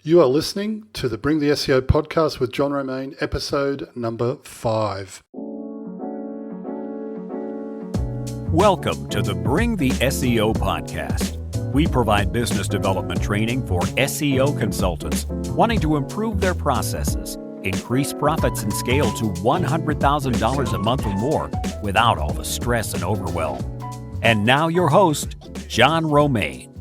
You are listening to the Bring the SEO podcast with John Romaine, episode number 5. Welcome to the Bring the SEO podcast. We provide business development training for SEO consultants wanting to improve their processes, increase profits, and scale to $100,000 a month or more without all the stress and overwhelm. And now your host, John Romaine.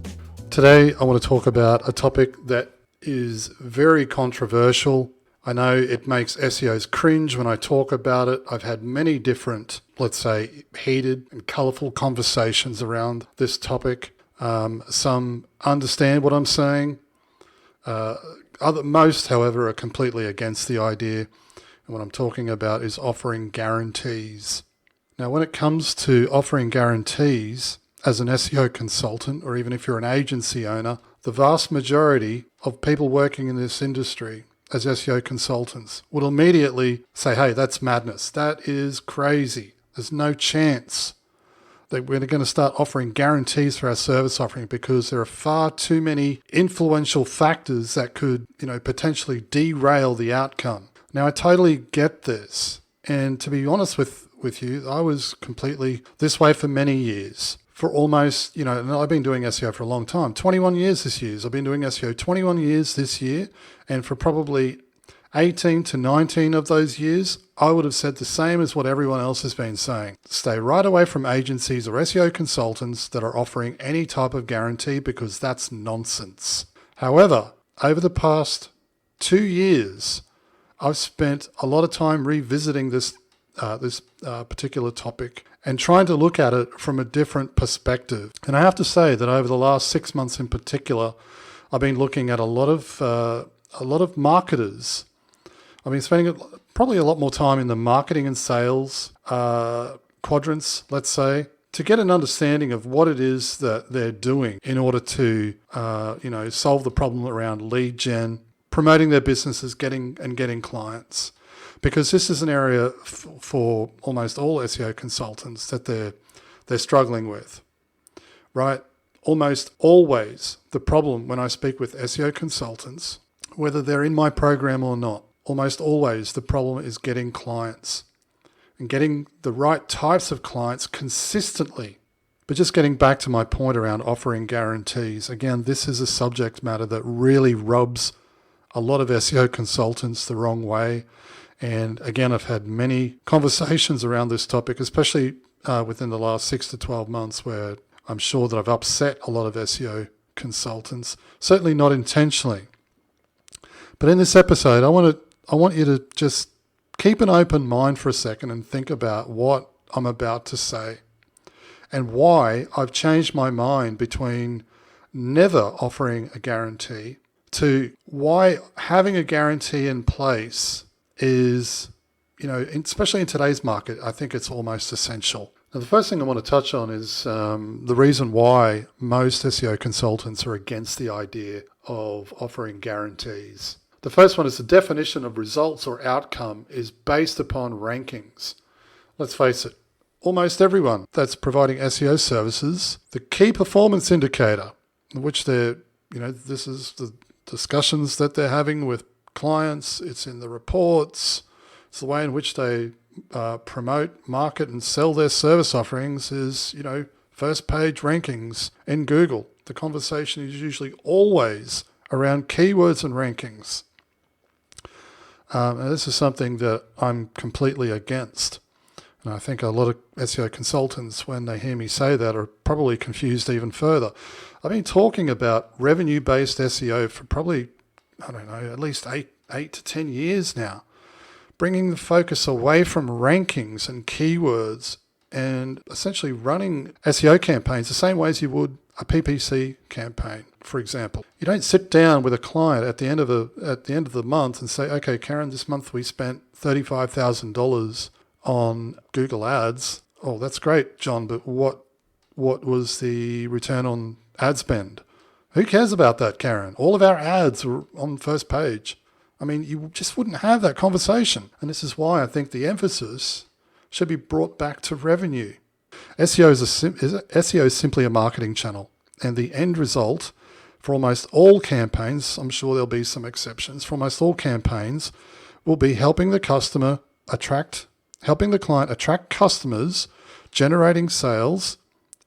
Today, I want to talk about a topic that is very controversial. I know it makes SEOs cringe when I talk about it. I've had many different, let's say, heated and colorful conversations around this topic. Some understand what I'm saying. Most, however, are completely against the idea. And what I'm talking about is offering guarantees. Now, when it comes to offering guarantees as an SEO consultant, or even if you're an agency owner, the vast majority of people working in this industry as SEO consultants would immediately say, hey, that's madness. That is crazy. There's no chance that we're going to start offering guarantees for our service offering because there are far too many influential factors that could, potentially derail the outcome. Now, I totally get this. And to be honest with you, I was completely this way for many years. For almost, and I've been doing SEO for a long time, 21 years this year. I've been doing SEO 21 years this year, and for probably 18 to 19 of those years, I would have said the same as what everyone else has been saying. Stay right away from agencies or SEO consultants that are offering any type of guarantee because that's nonsense. However, over the past 2 years, I've spent a lot of time revisiting this particular topic and trying to look at it from a different perspective. And I have to say that over the last 6 months in particular, I've been looking at a lot of marketers. I've been spending probably a lot more time in the marketing and sales quadrants, let's say, to get an understanding of what it is that they're doing in order to, solve the problem around lead gen, promoting their businesses, getting clients. Because this is an area for almost all SEO consultants that they're struggling with, right? Almost always the problem when I speak with SEO consultants, whether they're in my program or not, almost always the problem is getting clients and getting the right types of clients consistently. But just getting back to my point around offering guarantees, again, this is a subject matter that really rubs a lot of SEO consultants the wrong way. And again, I've had many conversations around this topic, especially within the last 6 to 12 months, where I'm sure that I've upset a lot of SEO consultants, certainly not intentionally. But in this episode, I want you to just keep an open mind for a second and think about what I'm about to say and why I've changed my mind between never offering a guarantee to why having a guarantee in place is, especially in today's market, I think it's almost essential. Now, the first thing I want to touch on is the reason why most SEO consultants are against the idea of offering guarantees. The first one is the definition of results or outcome is based upon rankings. Let's face it, almost everyone that's providing SEO services, the key performance indicator, which this is the discussions that they're having with clients, it's in the reports, it's the way in which they promote, market, and sell their service offerings is, first page rankings in Google. The conversation is usually always around keywords and rankings. And this is something that I'm completely against. And I think a lot of SEO consultants, when they hear me say that, are probably confused even further. I've been talking about revenue-based SEO for probably, at least 8 to 10 years now, bringing the focus away from rankings and keywords and essentially running SEO campaigns the same way as you would a PPC campaign, for example. You don't sit down with a client at the end of the month and say, okay, Karen, this month we spent $35,000 on Google Ads. Oh, that's great, John, but what was the return on ad spend? Who cares about that, Karen? All of our ads are on first page. I mean, you just wouldn't have that conversation. And this is why I think the emphasis should be brought back to revenue. SEO is simply a marketing channel. And the end result for almost all campaigns, I'm sure there'll be some exceptions, for almost all campaigns, will be helping the client attract customers, generating sales,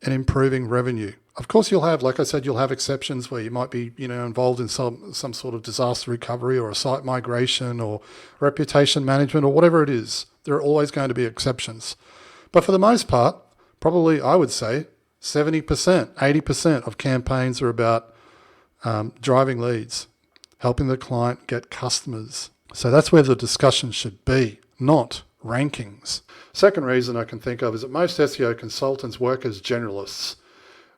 and improving revenue. Of course, you'll have, like I said, you'll have exceptions where you might be, involved in some sort of disaster recovery or a site migration or reputation management or whatever it is. There are always going to be exceptions. But for the most part, probably I would say 70%, 80% of campaigns are about driving leads, helping the client get customers. So that's where the discussion should be, not rankings. Second reason I can think of is that most SEO consultants work as generalists,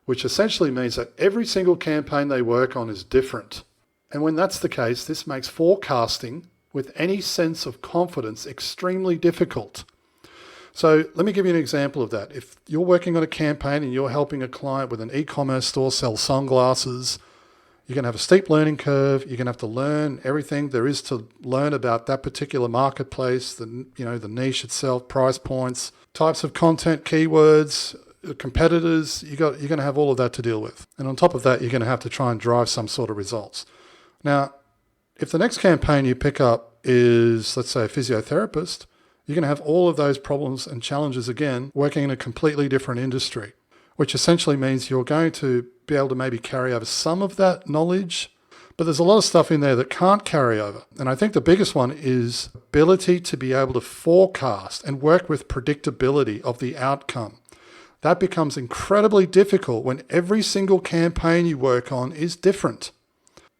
which essentially means that every single campaign they work on is different. And when that's the case, this makes forecasting with any sense of confidence extremely difficult. So let me give you an example of that. If you're working on a campaign and you're helping a client with an e-commerce store sell sunglasses, you're going to have a steep learning curve. You're going to have to learn everything there is to learn about that particular marketplace, the niche itself, price points, types of content, keywords, competitors. You're going to have all of that to deal with. And on top of that, you're going to have to try and drive some sort of results. Now, if the next campaign you pick up is, let's say, a physiotherapist, you're going to have all of those problems and challenges again, working in a completely different industry, which essentially means you're going to be able to maybe carry over some of that knowledge, but there's a lot of stuff in there that can't carry over. And I think the biggest one is ability to be able to forecast and work with predictability of the outcome. That becomes incredibly difficult when every single campaign you work on is different.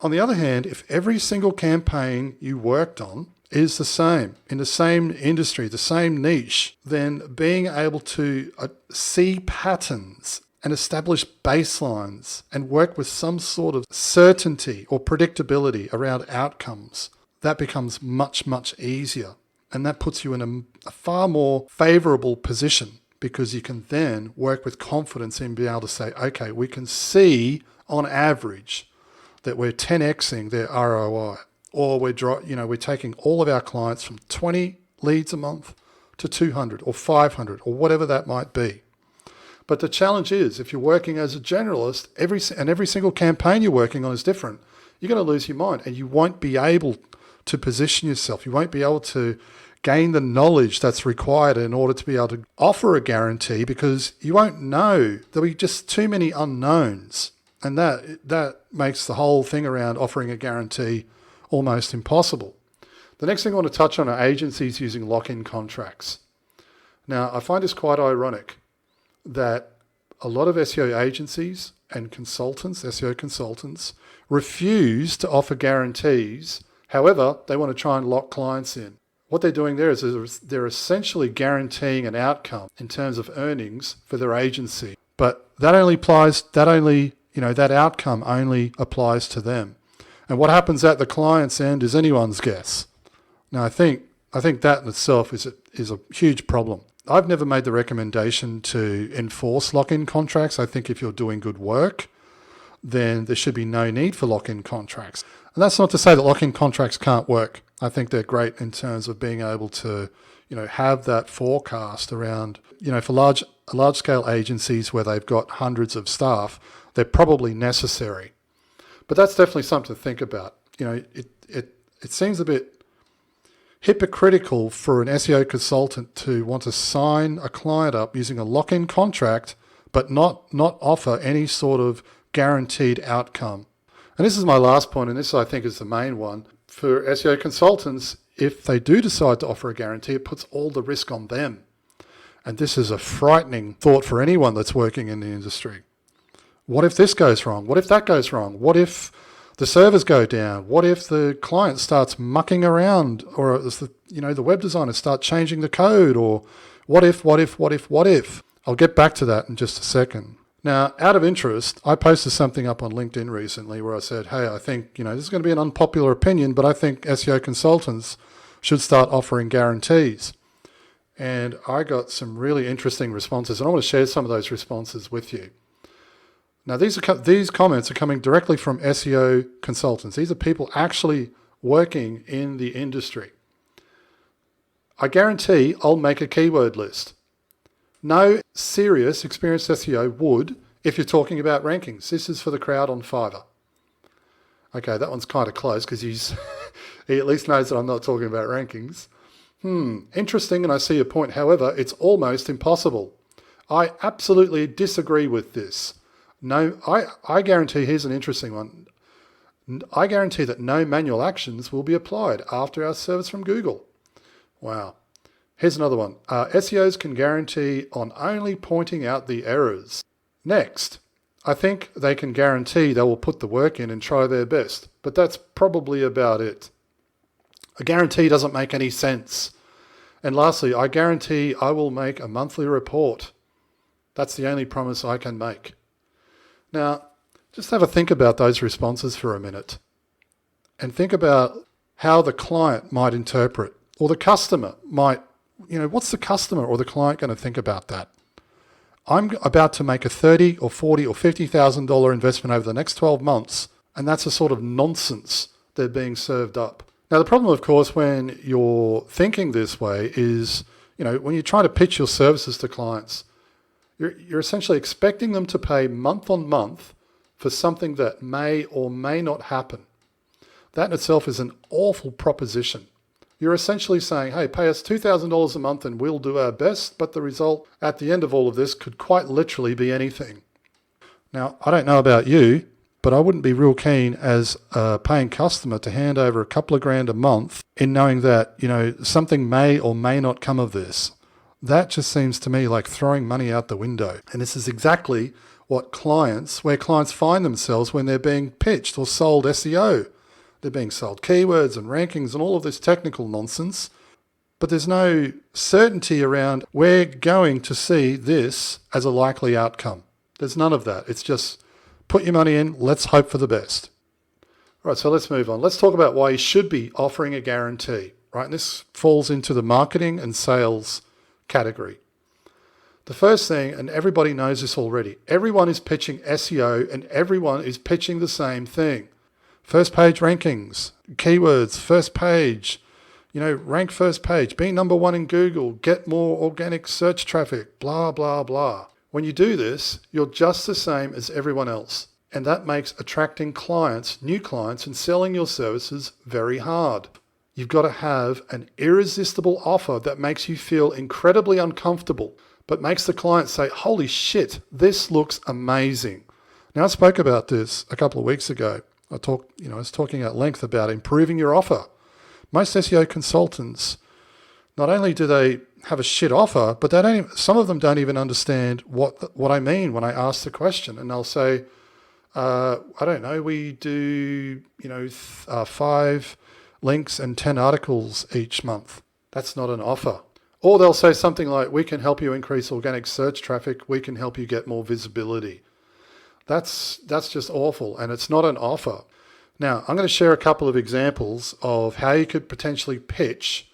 On the other hand, if every single campaign you worked on is the same, in the same industry, the same niche, then being able to see patterns and establish baselines and work with some sort of certainty or predictability around outcomes, that becomes much, much easier. And that puts you in a far more favorable position, because you can then work with confidence and be able to say, okay, we can see on average that we're 10xing their ROI, or we're taking all of our clients from 20 leads a month to 200 or 500 or whatever that might be. But the challenge is, if you're working as a generalist, every single campaign you're working on is different, you're going to lose your mind and you won't be able to position yourself. You won't be able to gain the knowledge that's required in order to be able to offer a guarantee, because you won't know. There'll be just too many unknowns. And that makes the whole thing around offering a guarantee almost impossible. The next thing I want to touch on are agencies using lock-in contracts. Now, I find this quite ironic that a lot of SEO agencies and consultants, SEO consultants, refuse to offer guarantees. However, they want to try and lock clients in. What they're doing there is they're essentially guaranteeing an outcome in terms of earnings for their agency. But that outcome only applies to them. And what happens at the client's end is anyone's guess. Now, I think that in itself is a huge problem. I've never made the recommendation to enforce lock-in contracts. I think if you're doing good work, then there should be no need for lock-in contracts. And that's not to say that lock-in contracts can't work. I think they're great in terms of being able to, have that forecast around, for large-scale agencies where they've got hundreds of staff, they're probably necessary. But that's definitely something to think about. It seems a bit hypocritical for an SEO consultant to want to sign a client up using a lock-in contract, but not offer any sort of guaranteed outcome. And this is my last point, and this I think is the main one. For SEO consultants, if they do decide to offer a guarantee, it puts all the risk on them. And this is a frightening thought for anyone that's working in the industry. What if this goes wrong? What if that goes wrong? What if the servers go down? What if the client starts mucking around, or the web designers start changing the code? Or what if? I'll get back to that in just a second. Now, out of interest, I posted something up on LinkedIn recently where I said, hey, I think, this is going to be an unpopular opinion, but I think SEO consultants should start offering guarantees. And I got some really interesting responses, and I want to share some of those responses with you. Now, these comments are coming directly from SEO consultants. These are people actually working in the industry. I guarantee I'll make a keyword list. No serious experienced SEO would if you're talking about rankings. This is for the crowd on Fiverr. Okay, that one's kind of close because he at least knows that I'm not talking about rankings. Interesting, and I see your point. However, it's almost impossible. I absolutely disagree with this. No, I guarantee, here's an interesting one. I guarantee that no manual actions will be applied after our service from Google. Wow. Here's another one. SEOs can guarantee on only pointing out the errors. Next, I think they can guarantee they will put the work in and try their best, but that's probably about it. A guarantee doesn't make any sense. And lastly, I guarantee I will make a monthly report. That's the only promise I can make. Now, just have a think about those responses for a minute and think about how the client might interpret, or the customer might, what's the customer or the client going to think about that? I'm about to make a $30 or $40 or $50,000 investment over the next 12 months, and that's a sort of nonsense they're being served up. Now, the problem, of course, when you're thinking this way is, when you try to pitch your services to clients, you're essentially expecting them to pay month on month for something that may or may not happen. That in itself is an awful proposition. You're essentially saying, hey, pay us $2,000 a month and we'll do our best, but the result at the end of all of this could quite literally be anything. Now, I don't know about you, but I wouldn't be real keen as a paying customer to hand over a couple of grand a month in knowing that, something may or may not come of this. That just seems to me like throwing money out the window. And this is exactly where clients find themselves when they're being pitched or sold SEO. They're being sold keywords and rankings and all of this technical nonsense, but there's no certainty around we're going to see this as a likely outcome. There's none of that. It's just put your money in, let's hope for the best. All right, so let's move on. Let's talk about why you should be offering a guarantee, right? And this falls into the marketing and sales category. The first thing, and everybody knows this already, everyone is pitching SEO and everyone is pitching the same thing. First page rankings, keywords, first page, rank first page, be number one in Google, get more organic search traffic, blah, blah, blah. When you do this, you're just the same as everyone else. And that makes attracting clients, new clients, and selling your services very hard. You've got to have an irresistible offer that makes you feel incredibly uncomfortable, but makes the client say, holy shit, this looks amazing. Now, I spoke about this a couple of weeks ago. I was talking at length about improving your offer. Most SEO consultants, not only do they have a shit offer, but some of them don't even understand what I mean when I ask the question. And they'll say, I don't know, we do, 5 links and 10 articles each month. That's not an offer. Or they'll say something like, we can help you increase organic search traffic. We can help you get more visibility. That's just awful, and it's not an offer. Now, I'm going to share a couple of examples of how you could potentially pitch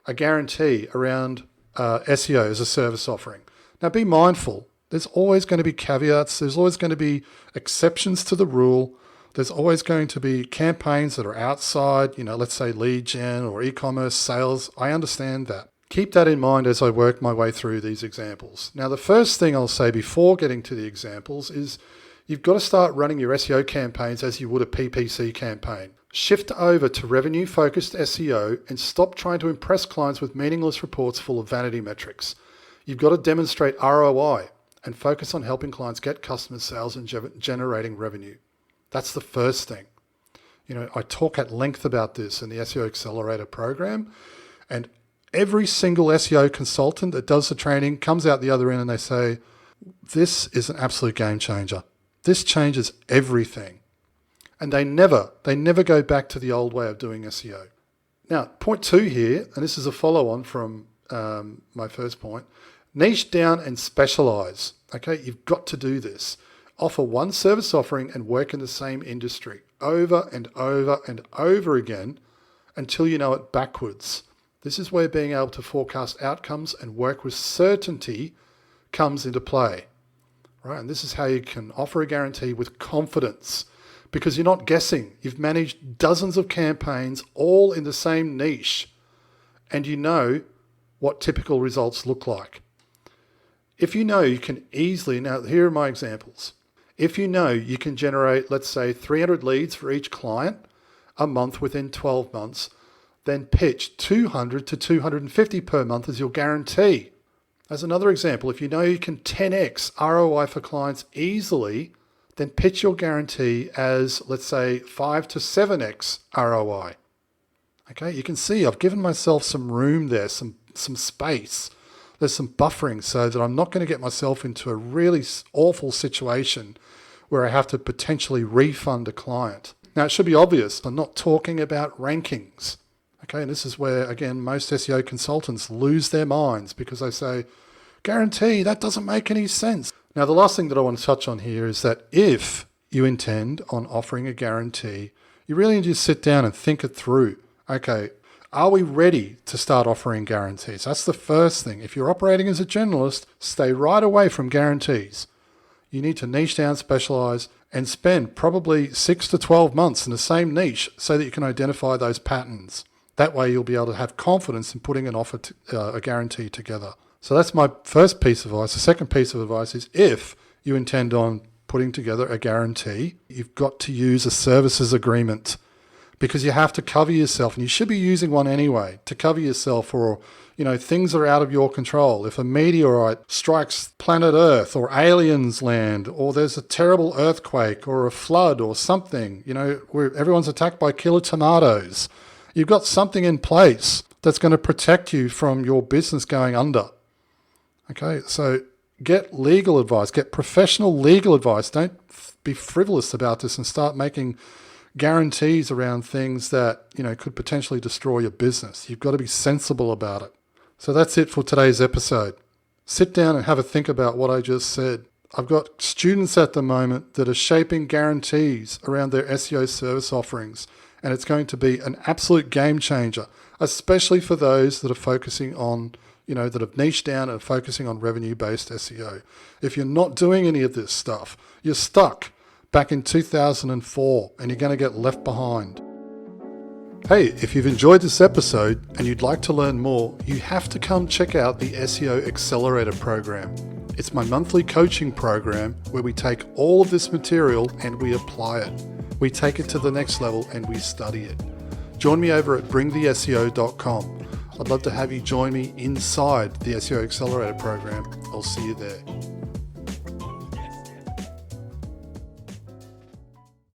a guarantee around SEO as a service offering. Now, be mindful. There's always going to be caveats. There's always going to be exceptions to the rule. There's always going to be campaigns that are outside, let's say lead gen or e-commerce sales. I understand that. Keep that in mind as I work my way through these examples. Now, the first thing I'll say before getting to the examples is you've got to start running your SEO campaigns as you would a PPC campaign. Shift over to revenue-focused SEO and stop trying to impress clients with meaningless reports full of vanity metrics. You've got to demonstrate ROI and focus on helping clients get customer sales and generating revenue. That's the first thing. I talk at length about this in the SEO Accelerator program, and every single SEO consultant that does the training comes out the other end and they say, this is an absolute game changer. This changes everything. And they never go back to the old way of doing SEO. Now, point 2 here, and this is a follow-on from my first point, niche down and specialize. Okay, you've got to do this. Offer one service offering and work in the same industry over and over and over again until you know it backwards. This is where being able to forecast outcomes and work with certainty comes into play. Right, and this is how you can offer a guarantee with confidence because you're not guessing. You've managed dozens of campaigns all in the same niche and you know what typical results look like. If you know you can easily, now here are my examples. If you know you can generate, let's say, 300 leads for each client a month within 12 months, then pitch 200 to 250 per month as your guarantee. As another example, if you know you can 10x ROI for clients easily, then pitch your guarantee as, let's say, 5 to 7x ROI. Okay, you can see I've given myself some room there, some space. There's some buffering so that I'm not going to get myself into a really awful situation where I have to potentially refund a client. Now, it should be obvious, I'm not talking about rankings. Okay, and this is where, again, most SEO consultants lose their minds because they say, guarantee, that doesn't make any sense. Now, the last thing that I want to touch on here is that if you intend on offering a guarantee, you really need to sit down and think it through. Okay, are we ready to start offering guarantees? That's the first thing. If you're operating as a generalist, stay right away from guarantees. You need to niche down, specialize, and spend probably 6 to 12 months in the same niche so that you can identify those patterns. That way you'll be able to have confidence in putting an offer, a guarantee together. So that's my first piece of advice. The second piece of advice is if you intend on putting together a guarantee, you've got to use a services agreement because you have to cover yourself, and you should be using one anyway to cover yourself for, things that are out of your control. If a meteorite strikes planet Earth or aliens land, or there's a terrible earthquake or a flood or something, where everyone's attacked by killer tomatoes, you've got something in place that's going to protect you from your business going under. Okay, so get legal advice, get professional legal advice. Don't be frivolous about this and start making guarantees around things that, could potentially destroy your business. You've got to be sensible about it. So that's it for today's episode. Sit down and have a think about what I just said. I've got students at the moment that are shaping guarantees around their SEO service offerings, and it's going to be an absolute game changer, especially for those that are focusing on, that have niched down and are focusing on revenue-based SEO. If you're not doing any of this stuff, you're stuck back in 2004 and you're going to get left behind. Hey, if you've enjoyed this episode and you'd like to learn more, you have to come check out the SEO Accelerator program. It's my monthly coaching program where we take all of this material and we apply it. We take it to the next level and we study it. Join me over at bringtheseo.com. I'd love to have you join me inside the SEO Accelerator program. I'll see you there.